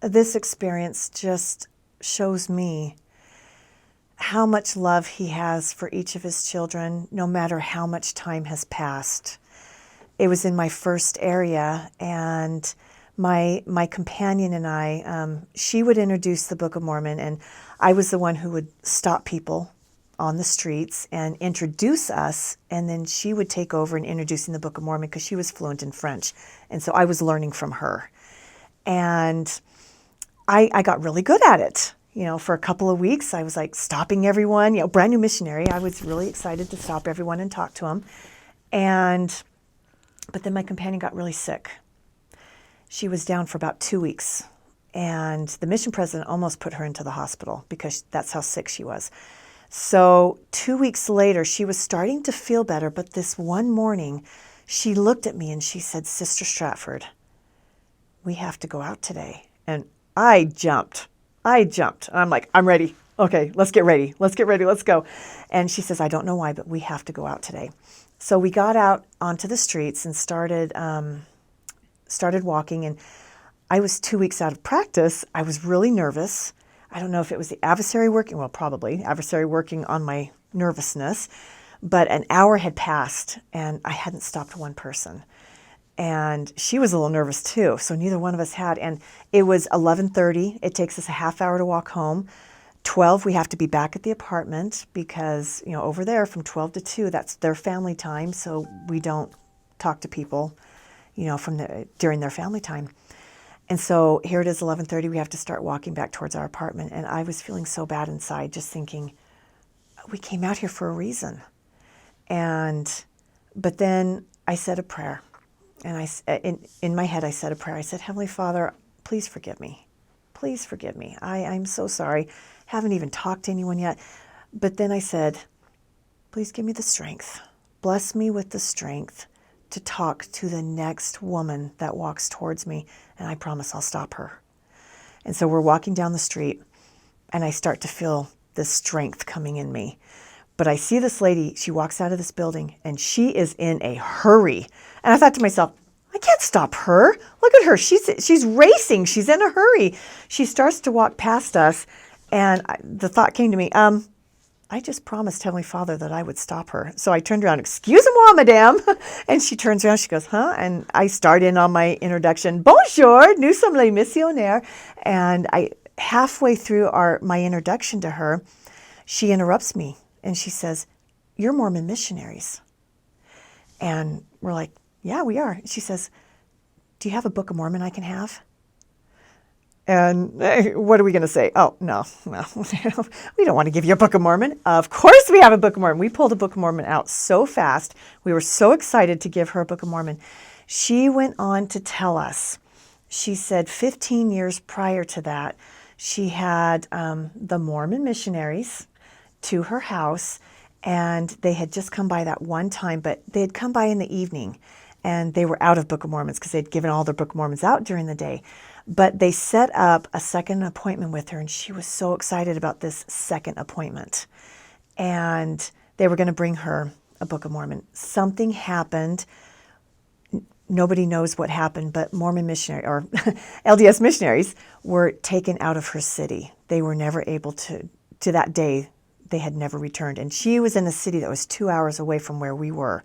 this experience just shows me how much love he has for each of his children, no matter how much time has passed. It was in my first area, and my companion and I, she would introduce the Book of Mormon, and I was the one who would stop people on the streets and introduce us, and then she would take over in introducing the Book of Mormon because she was fluent in French, and so I was learning from her. And I got really good at it. For a couple of weeks, I was like stopping everyone, brand new missionary. I was really excited to stop everyone and talk to them. But then my companion got really sick. She was down for about 2 weeks, and the mission president almost put her into the hospital because that's how sick she was. So 2 weeks later, she was starting to feel better, but this one morning, she looked at me and she said, "Sister Stratford, we have to go out today." And I jumped. I'm like, "I'm ready. Okay, let's get ready. Let's get ready. Let's go." And she says, "I don't know why, but we have to go out today." So we got out onto the streets and started walking. And I was 2 weeks out of practice. I was really nervous. I don't know if it was the adversary working. Well, probably adversary working on my nervousness. But an hour had passed, and I hadn't stopped one person. And she was a little nervous too, so neither one of us had. And it was 11:30. It takes us a half hour to walk home. 12, we have to be back at the apartment because, over there from 12 to 2, that's their family time, so we don't talk to people, during their family time. And so here it is, 11:30. We have to start walking back towards our apartment, and I was feeling so bad inside, just thinking, we came out here for a reason. But then I said a prayer. And in my head, I said a prayer. I said, "Heavenly Father, please forgive me. Please forgive me. I'm so sorry. Haven't even talked to anyone yet." But then I said, "Please give me the strength. Bless me with the strength to talk to the next woman that walks towards me, and I promise I'll stop her." And so we're walking down the street, and I start to feel this strength coming in me. But I see this lady, she walks out of this building, and she is in a hurry. And I thought to myself, I can't stop her. Look at her. She's racing. She's in a hurry. She starts to walk past us, and the thought came to me, I just promised Heavenly Father that I would stop her. So I turned around, "Excusez-moi, madame." And she turns around, she goes, "Huh?" And I start in on my introduction, "Bonjour, nous sommes les missionnaires." And halfway through my introduction to her, she interrupts me. And she says, "You're Mormon missionaries." And we're like, "Yeah, we are." She says, "Do you have a Book of Mormon I can have?" And what are we going to say? "Oh, no, we don't want to give you a Book of Mormon." Of course we have a Book of Mormon. We pulled a Book of Mormon out so fast. We were so excited to give her a Book of Mormon. She went on to tell us, she said 15 years prior to that, she had the Mormon missionaries to her house, and they had just come by that one time, but they had come by in the evening, and they were out of Book of Mormons because they'd given all their Book of Mormons out during the day. But they set up a second appointment with her, and she was so excited about this second appointment. And they were going to bring her a Book of Mormon. Something happened. Nobody knows what happened, but Mormon missionary or LDS missionaries were taken out of her city. They were never able to that day, they had never returned. And she was in a city that was 2 hours away from where we were.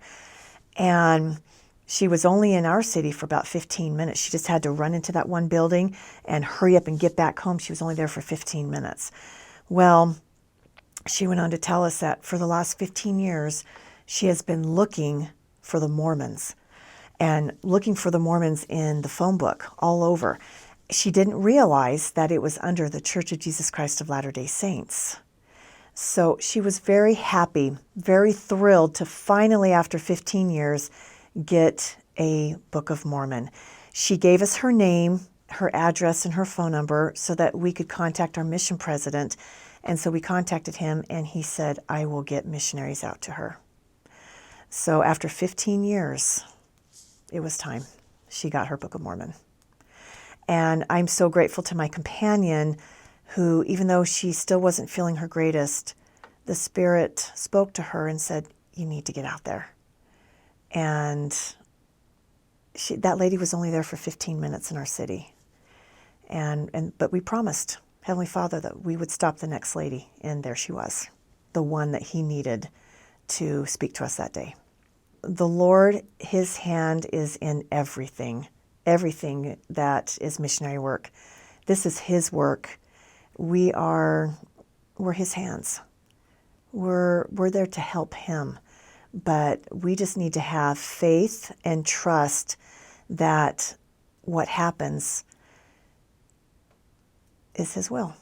And she was only in our city for about 15 minutes. She just had to run into that one building and hurry up and get back home. She was only there for 15 minutes. Well, she went on to tell us that for the last 15 years, she has been looking for the Mormons and looking for the Mormons in the phone book all over. She didn't realize that it was under the Church of Jesus Christ of Latter-day Saints. So she was very happy, very thrilled to finally, after 15 years, get a Book of Mormon. She gave us her name, her address, and her phone number so that we could contact our mission president. And so we contacted him, and he said, "I will get missionaries out to her." So after 15 years, it was time. She got her Book of Mormon. And I'm so grateful to my companion who, even though she still wasn't feeling her greatest, the Spirit spoke to her and said, "You need to get out there." And that lady was only there for 15 minutes in our city. But we promised Heavenly Father that we would stop the next lady, and there she was, the one that he needed to speak to us that day. The Lord, his hand is in everything that is missionary work. This is his work. We're his hands. We're there to help him. But we just need to have faith and trust that what happens is his will.